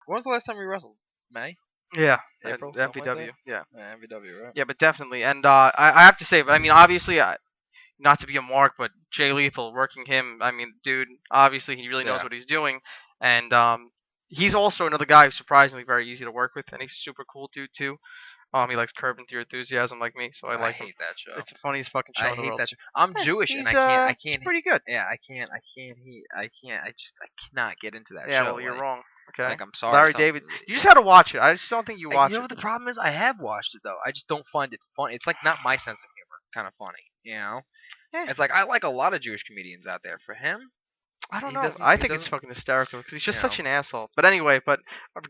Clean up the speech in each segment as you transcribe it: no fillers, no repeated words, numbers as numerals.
When was the last time we wrestled? May? Yeah, April? at Something like MPW. that? Yeah. Yeah, MVW, right? Yeah, but definitely. And I have to say, but I mean, obviously, not to be a mark, but Jay Lethal working him. I mean, dude, obviously he really knows Yeah. what he's doing, and he's also another guy who's surprisingly very easy to work with, and he's a super cool dude too. He likes Curb and Your Enthusiasm like me, so I like him. hate that show. It's the funniest fucking show I in the hate world. that show. I'm Jewish and He's I he's can't. pretty good. Yeah, I can't. I cannot get into that Yeah, show. well, you're wrong. Okay. Like, I'm sorry. Larry David. You just had to watch it. I just don't think you watched You know it. the problem is I have watched it though. I just don't find it funny. It's like not my sense of humor kind of funny. You know. Yeah. It's like I like a lot of Jewish comedians out there. For him, I don't he know. doesn't- I he think it's doesn't- fucking hysterical because he's just you such know. an asshole. But anyway,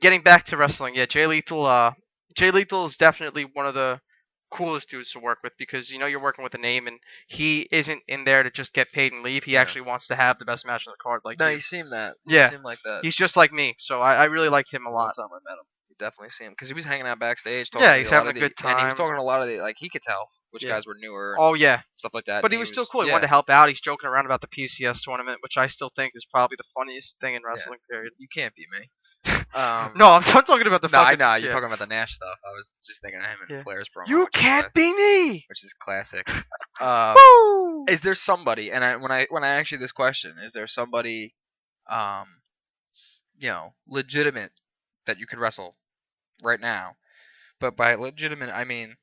getting back to wrestling, yeah, Jay Lethal. Jay Lethal is definitely one of the coolest dudes to work with because you're working with a name and he isn't in there to just get paid and leave. He Yeah. actually wants to have the best match on the card. Like No, you. he seemed that. Yeah. He seemed like that. He's just like me, so I really like him a lot. Last time I met him, you definitely see him because he was hanging out backstage. Yeah, he's having lot a of good and he was time. talking to a lot of the like he could tell which Yeah. guys were newer. Oh yeah, stuff like that. but and he was still cool. He yeah. wanted to help out. He's joking around about the PCS tournament, which I still think is probably the funniest thing in wrestling. Period. You can't be me. No, I'm talking about the No, I fucking. know you're yeah. talking about the Nash stuff. I was just thinking of him and Yeah. Flair's promo. You can't be me. which is classic. Woo! Is there somebody? And when I ask you this question, is there somebody, legitimate that you could wrestle right now? But by legitimate, I mean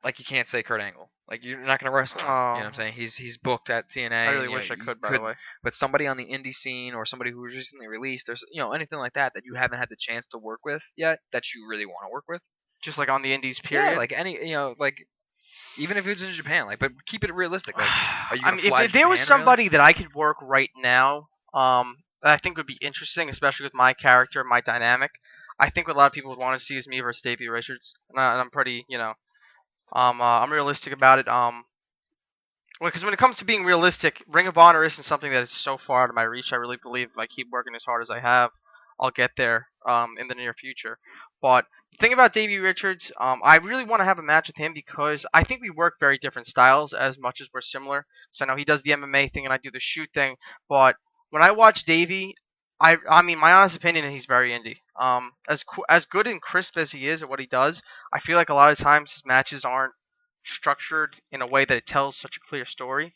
like you can't say Kurt Angle. Like you're not gonna wrestle him. You know what I'm saying? He's booked at TNA. I really wish I could, by the way. But somebody on the indie scene or somebody who was recently released, there's anything like that you haven't had the chance to work with yet that you really want to work with. Just like on the indies, period. Yeah, like any like even if it's in Japan, like but keep it realistic. Like are you I gonna mean, fly if to there was Japan, somebody that I could work right now, that I think would be interesting, especially with my character, my dynamic. I think what a lot of people would want to see is me versus Davey Richards, and I'm pretty, I'm realistic about it. Because when it comes to being realistic, Ring of Honor isn't something that is so far out of my reach. I really believe if I keep working as hard as I have, I'll get there in the near future. But the thing about Davey Richards, I really want to have a match with him because I think we work very different styles as much as we're similar. So I know he does the MMA thing and I do the shoot thing. But when I watch Davey, I mean, my honest opinion, he's very indie. As good and crisp as he is at what he does, I feel like a lot of times his matches aren't structured in a way that it tells such a clear story.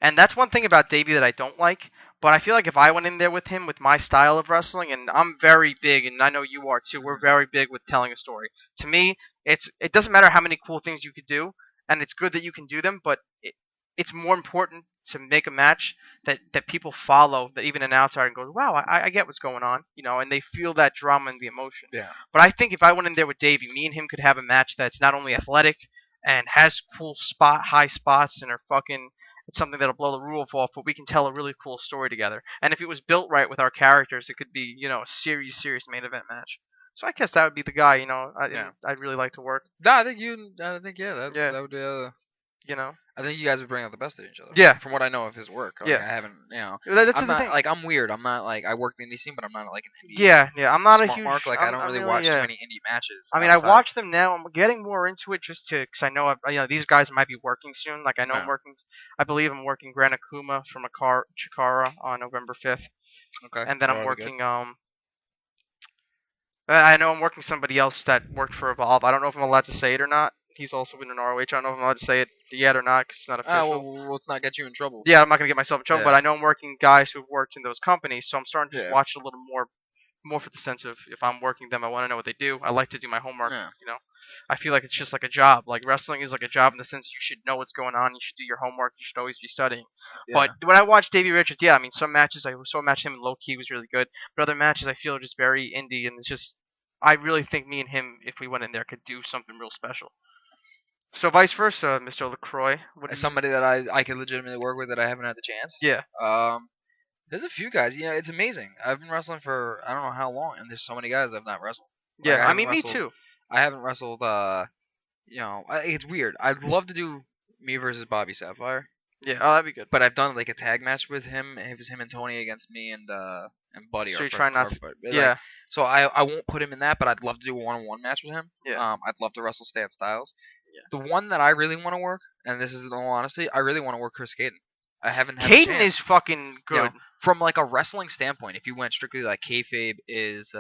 And that's one thing about Davey that I don't like. But I feel like if I went in there with him with my style of wrestling, and I'm very big, and I know you are too, we're very big with telling a story. To me, it doesn't matter how many cool things you could do, and it's good that you can do them, but it's more important to make a match that people follow, that even an outsider goes, wow, I get what's going on, and they feel that drama and the emotion. Yeah. But I think if I went in there with Davey, me and him could have a match that's not only athletic and has cool high spots and it's something that'll blow the roof off, but we can tell a really cool story together. And if it was built right with our characters, it could be, a serious main event match. So I guess that would be the guy, I'd really like to work. No, I think that would. I think you guys would bring out the best of each other. Yeah. From what I know of his work. Like, Yeah. I haven't, That's I'm the not, thing. like, I'm weird. I'm not, like, I work the indie scene, but I'm not, like, an indie Yeah, I'm not a smart huge mark. Like, I don't really watch too many indie matches. I mean, I watch them now. I'm getting more into it just because I know these guys might be working soon. Like I know I believe I'm working Gran Akuma from Chikara on November 5th. Okay. And then I'm working I know I'm working somebody else that worked for Evolve. I don't know if I'm allowed to say it or not. He's also been in ROH. I don't know if I'm allowed to say it yet or not because it's not official. Well, let's not get you in trouble. Yeah, I'm not gonna get myself in trouble, Yeah. but I know I'm working guys who've worked in those companies, so I'm starting to just watch a little more for the sense of if I'm working them, I want to know what they do. I like to do my homework. Yeah. I feel like it's just like a job. Like wrestling is like a job in the sense you should know what's going on. You should do your homework. You should always be studying. Yeah. But when I watch Davey Richards, I mean, some matches I saw a match him in low key was really good, but other matches I feel are just very indie, and it's just I really think me and him, if we went in there, could do something real special. So vice versa, Mr. LaCroix. As somebody that I could legitimately work with that I haven't had the chance. Yeah. There's a few guys. Yeah, it's amazing. I've been wrestling for I don't know how long, and there's so many guys I've not wrestled. Like, I mean, me too. I haven't wrestled. It's weird. I'd love to do me versus Bobby Sapphire. Yeah, that'd be good. But I've done like a tag match with him. It was him and Tony against me and Buddy. So you're trying not to. Yeah. Like, so I won't put him in that, but I'd love to do a one-on-one match with him. Yeah. I'd love to wrestle Stan Styles. Yeah. The one that I really want to work, and this is in all honesty, I really want to work Chris Caden. I haven't had Caden is fucking good. From like a wrestling standpoint, if you went strictly like kayfabe is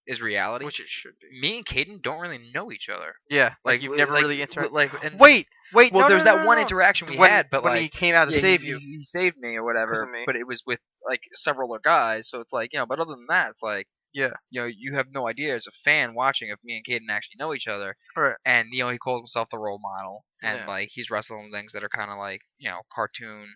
is reality. Which it should be. Me and Caden don't really know each other. Yeah, like you've never really interacted. And Wait, well, no, there's no, that no, one no. interaction we when, had, but when like he came out to save you, he saved me or whatever. Wasn't me. But it was with like several other guys, so it's like but other than that, it's like yeah, you have no idea as a fan watching if me and Caden actually know each other. right. And he calls himself the role model, and Yeah. like he's wrestling things that are kind of like cartoon,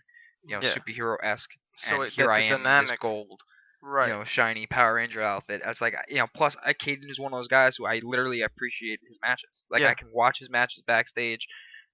Yeah. superhero esque. So And here I am in this gold, right? shiny Power Ranger outfit. It's like plus Caden is one of those guys who I literally appreciate his matches. Like Yeah. I can watch his matches backstage,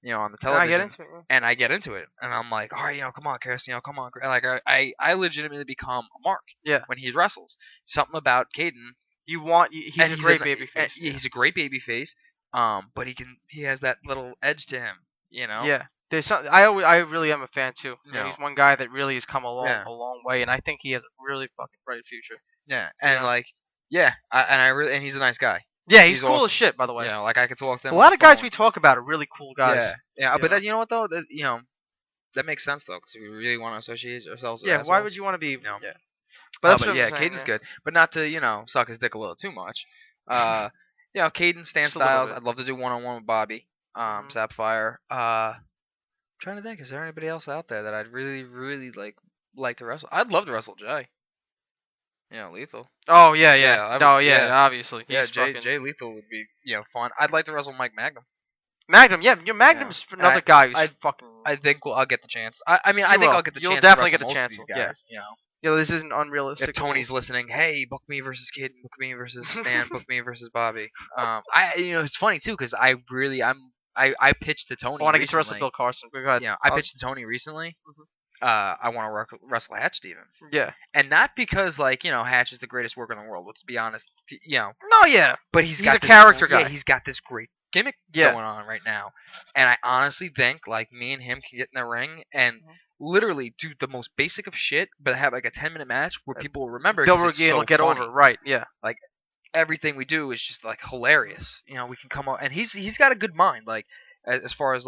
on the And I television. get into it. Yeah. And I get into it, and I'm like, all right, come on, Chris, come on. And like I legitimately become a mark. Yeah. When he wrestles, something about Caden. He's a great baby face. Yeah, he's a great baby face. But he has that little edge to him, Yeah. There's something I really am a fan too. Yeah. He's one guy that really has come a Yeah. long way, and I think he has a really fucking bright future. Yeah, and and he's a nice guy. Yeah, he's cool awesome. as shit, by the way. Like I could talk to him. A lot of guys we talk about are really cool guys. Yeah. But know? that, you know what though, that makes sense though, because we really want to associate ourselves with Yeah, assholes. why would you want to be? No. Yeah. But that's what I'm saying, Caden's good, but not to suck his dick a little too much. Caden, Stan Just a little Styles. bit. I'd love to do one-on-one with Bobby. Sapphire. Trying to think, is there anybody else out there that I'd really, really like to wrestle? I'd love to wrestle Jay. Lethal. Oh yeah. Yeah, Obviously. He's Jay Lethal would be fun. I'd like to wrestle Mike Magnum. Magnum, yeah, Magnum's another guy who's fucking. I think I'll get the chance. I think I'll get the chance. You'll definitely get the most chance. Of these guys, Yeah, this isn't unrealistic. If Tony's listening, hey, book me versus Kid, book me versus Stan, book me versus Bobby. It's funny too because I pitched to Tony. I want to recently. get to wrestle Bill Carson. Go ahead. Yeah, I pitched to Tony recently. I want to wrestle Hatch Stevens. Yeah, and not because Hatch is the greatest worker in the world. Let's be honest. No, yeah, but he's a character guy. Yeah, he's got this great gimmick going on right now, and I honestly think me and him can get in the ring and literally do the most basic of shit, but have like a 10-minute match where people will remember. It'll get funny. over, right? Yeah, like everything we do is just like hilarious. We can come up, and he's got a good mind, like as far as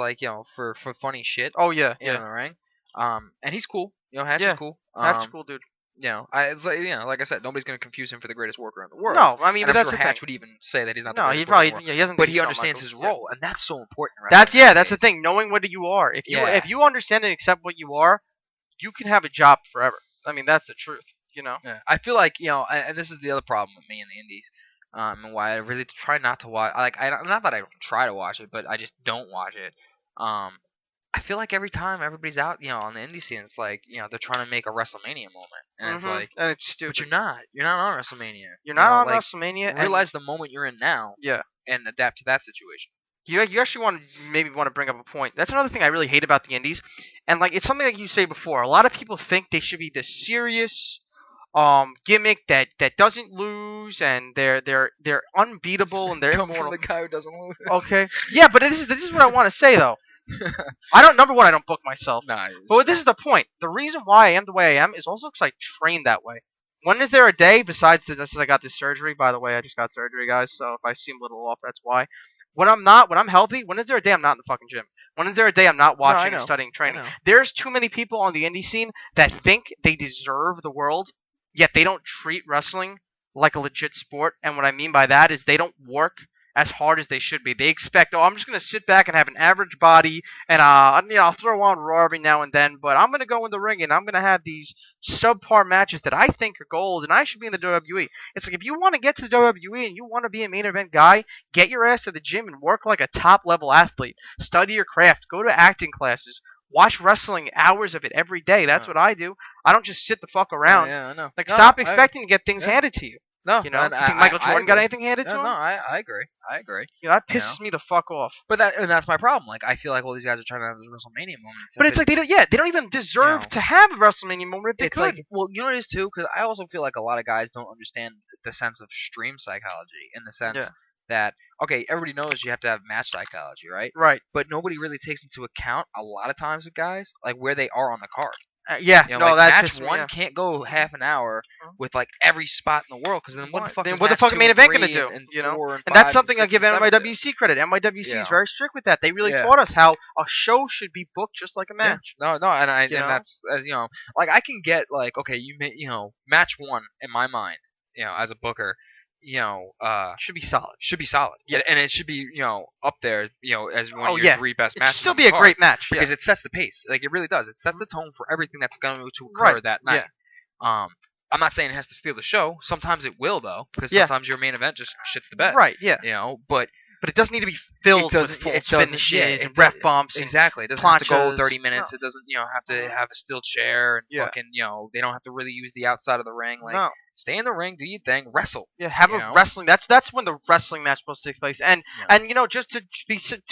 for funny shit. Oh yeah, in the ring. And he's cool. Hatch is cool. Hatch is cool, dude. It's like I said, nobody's gonna confuse him for the greatest worker in the world. No, I mean, but that's sure the Hatch thing. would even say that he's not. No, the he probably he doesn't. But he understands his role, and that's so important. That's the thing. Knowing what you are. If you understand and accept what you are, you can have a job forever. I mean, that's the truth. Yeah. I feel like and this is the other problem with me in the indies. And why I really try not to watch. Not that I don't try to watch it, but I just don't watch it. I feel like every time everybody's out, on the indie scene, it's like, they're trying to make a WrestleMania moment, and it's like, and it's stupid. But you're not. You're not on WrestleMania. You're not on WrestleMania. Realize the moment you're in now. Yeah. And adapt to that situation. You actually want to bring up a point. That's another thing I really hate about the indies, and it's something like you say before. A lot of people think they should be this serious gimmick that doesn't lose, and they're unbeatable, and they're Come immortal. from the guy who doesn't lose. Okay. Yeah, but this is what I want to say though. Number one, I don't book myself. Nice. But this is the point. The reason why I am the way I am is also because I train that way. When is there a day besides since I got this surgery? By the way, I just got surgery, guys. So if I seem a little off, that's why. When I'm healthy, when is there a day I'm not in the fucking gym? When is there a day I'm not watching and studying training? There's too many people on the indie scene that think they deserve the world, yet they don't treat wrestling like a legit sport. And what I mean by that is they don't work as hard as they should be. They expect, I'm just going to sit back and have an average body, and I'll throw on Raw every now and then, but I'm going to go in the ring and I'm going to have these subpar matches that I think are gold, and I should be in the WWE. It's like, if you want to get to the WWE and you want to be a main event guy, get your ass to the gym and work like a top-level athlete. Study your craft. Go to acting classes. Watch wrestling, hours of it every day. That's what I do. I don't just sit the fuck around. Yeah, I know. Stop expecting to get things handed to you. No, you think Michael Jordan got anything handed to him? No, I agree. That pisses me the fuck off. But that's my problem. Like, I feel like all these guys are trying to have this WrestleMania moment. But it's like they don't even deserve to have a WrestleMania moment if they could. Like, well, you know what it is too? Because I also feel like a lot of guys don't understand the sense of stream psychology in the sense that, okay, everybody knows you have to have match psychology, right? Right. But nobody really takes into account a lot of times with guys, like where they are on the card. That's match one can't go half an hour with like every spot in the world, because then what the fuck is what the fucking main event gonna do? And that's something I give NYWC credit. NYWC is very strict with that. They really taught us how a show should be booked just like a match. And that's, as like I can get like, okay, match one in my mind, as a booker, should be solid. should be solid. Yeah. And it should be, up there, as one Oh, of your yeah. 3 best It matches. should still on the be a card, great match. because Yeah. it sets the pace. Like it really does. It sets the tone for everything that's going to occur Right. that night. I'm not saying it has to steal the show. Sometimes it will, though, because Yeah. sometimes your main event just shits the bed. Right. Yeah. But it doesn't need to be filled with false finishes and ref bumps. Exactly. It doesn't have to go 30 minutes. No. It doesn't, have to have a steel chair and fucking, they don't have to really use the outside of the ring. Like, No. stay in the ring, do your thing, wrestle. Yeah, have a wrestling. That's when the wrestling match is supposed to take place. And just to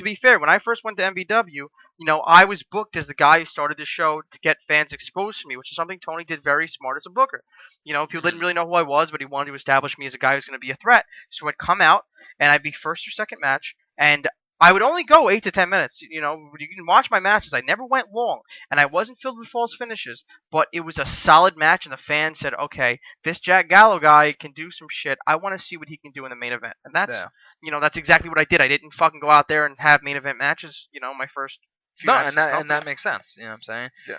be fair, when I first went to MVW, I was booked as the guy who started the show to get fans exposed to me, which is something Tony did very smart as a booker. People didn't really know who I was, but he wanted to establish me as a guy who's going to be a threat. So I'd come out and I'd be first or second match, and I would only go 8 to 10 minutes. You can watch my matches. I never went long, and I wasn't filled with false finishes, but it was a solid match, and the fans said, okay, this Jack Gallow guy can do some shit. I want to see what he can do in the main event. And that's exactly what I did. I didn't fucking go out there and have main event matches, my first few matches. And that makes sense. You know what I'm saying? Yeah.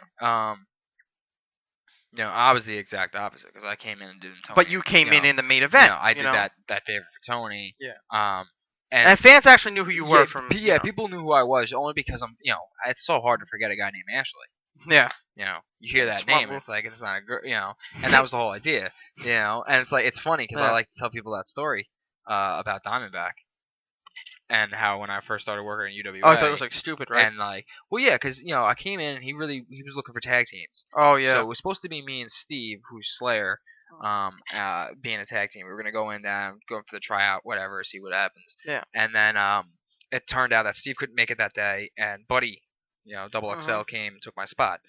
I was the exact opposite, because I came in and didn't Tony. But you came in the main event. I did that favor for Tony. Yeah. And fans actually knew who you were from. Yeah, people knew who I was only because it's so hard to forget a guy named Ashley. Yeah. You hear that name, and it's like it's not a girl, and that was the whole idea, and it's like it's funny because I like to tell people that story about Diamondback and how when I first started working in UWA. Oh, I thought it was like stupid, right? And like, well, yeah, because I came in and he was looking for tag teams. Oh yeah. So it was supposed to be me and Steve, who's Slayer, being a tag team. We were gonna go in there, go for the tryout, whatever, see what happens. Yeah. And then it turned out that Steve couldn't make it that day, and Buddy, Double XL came and took my spot,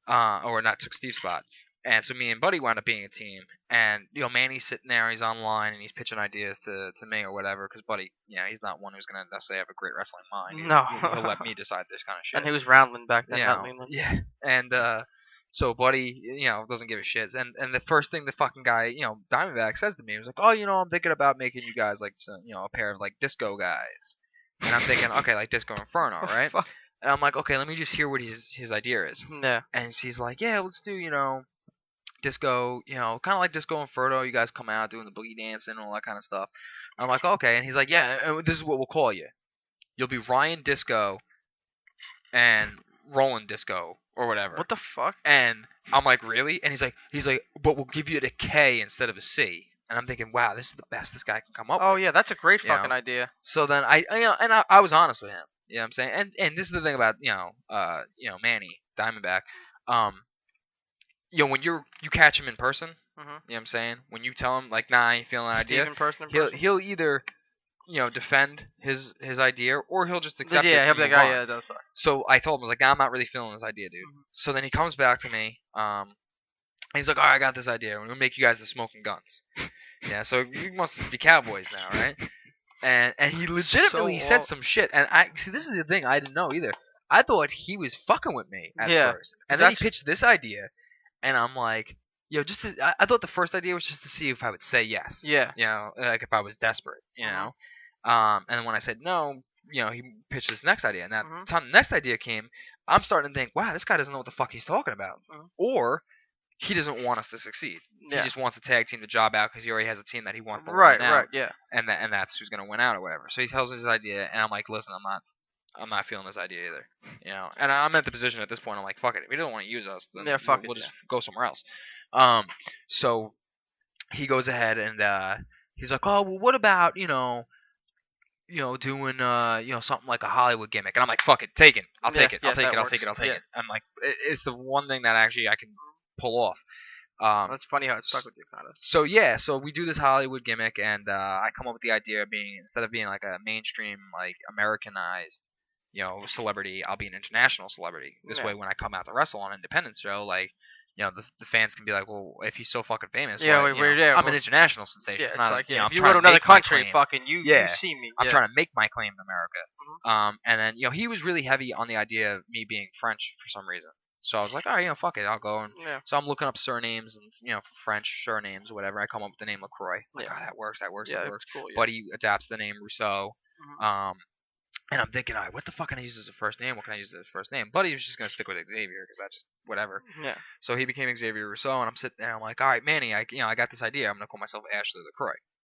or not took Steve's spot. And so me and Buddy wound up being a team, and Manny's sitting there, he's online, and he's pitching ideas to me or whatever, because Buddy, he's not one who's gonna necessarily have a great wrestling mind. No, he'll let me decide this kind of shit. And he was Roundland back then, not Leland. Yeah, and so Buddy, doesn't give a shit, and the first thing the fucking guy, Diamondback says to me was like, oh, I'm thinking about making you guys like, a pair of like disco guys, and I'm thinking, okay, like Disco Inferno, right? And I'm like, okay, let me just hear what his idea is. Yeah. And he's like, yeah, let's do, disco, kind of like Disco Inferno. You guys come out doing the boogie dancing and all that kind of stuff. And I'm like, okay. And he's like, yeah, this is what we'll call you. You'll be Ryan Disco and Roland Disco or whatever. What the fuck? And I'm like, really? And he's like, but we'll give you a K instead of a C. And I'm thinking, wow, this is the best this guy can come up with. Oh yeah, that's a great fucking idea. So then I was honest with him. You know what I'm saying? And this is the thing about Manny Diamondback. When you catch him in person, you know what I'm saying? When you tell him like, nah, I ain't feeling an idea, in person. He'll either defend his idea, or he'll just accept it. Yeah, he'll be like, oh yeah, that's fine. So I told him, I was like, nah, I'm not really feeling this idea, dude. So then he comes back to me, and he's like, all right, I got this idea. We're gonna make you guys the Smoking Guns. Yeah, so you must be cowboys now, right? And he legitimately said some shit. And this is the thing I didn't know either. I thought he was fucking with me at first, and then he pitched this idea, and I'm like, I thought the first idea was just to see if I would say yes. Yeah. Like if I was desperate, And then when I said no, he pitched this next idea, and that time the next idea came, I'm starting to think, wow, this guy doesn't know what the fuck he's talking about, or he doesn't want us to succeed. Yeah. He just wants to tag team the job out because he already has a team that he wants to win out. Right, yeah. And that's who's gonna win out or whatever. So he tells us his idea, and I'm like, listen, I'm not feeling this idea either. And I'm at the position at this point. I'm like, fuck it. If he doesn't want to use us, then we'll just go somewhere else. So he goes ahead and he's like, oh, well, what about doing something like a Hollywood gimmick? And I'm like, fuck it, take it. I'll take it. I'll take it. I'm like, it's the one thing that actually I can pull off. That's funny how it stuck with you, kind of. So we do this Hollywood gimmick, and I come up with the idea of instead of being like a mainstream, like Americanized, celebrity, I'll be an international celebrity. This way, when I come out to wrestle on an independent show, like, the fans can be like, well, if he's so fucking famous, I'm an international sensation. Yeah, it's like, if you go to another country, fucking you see me. I'm trying to make my claim in America. And then, he was really heavy on the idea of me being French for some reason. So I was like, all right, fuck it, I'll go. And so I'm looking up surnames and, for French surnames or whatever. I come up with the name LaCroix. I'm like, oh, that works. Yeah, it works. Cool, yeah. But he adapts the name Rousseau. And I'm thinking, all right, what the fuck can I use as a first name? What can I use as a first name? Buddy was just going to stick with Xavier because that's just whatever. Yeah. So he became Xavier Rousseau, and I'm sitting there. I'm like, all right, Manny, I got this idea. I'm going to call myself Ashley LaCroix.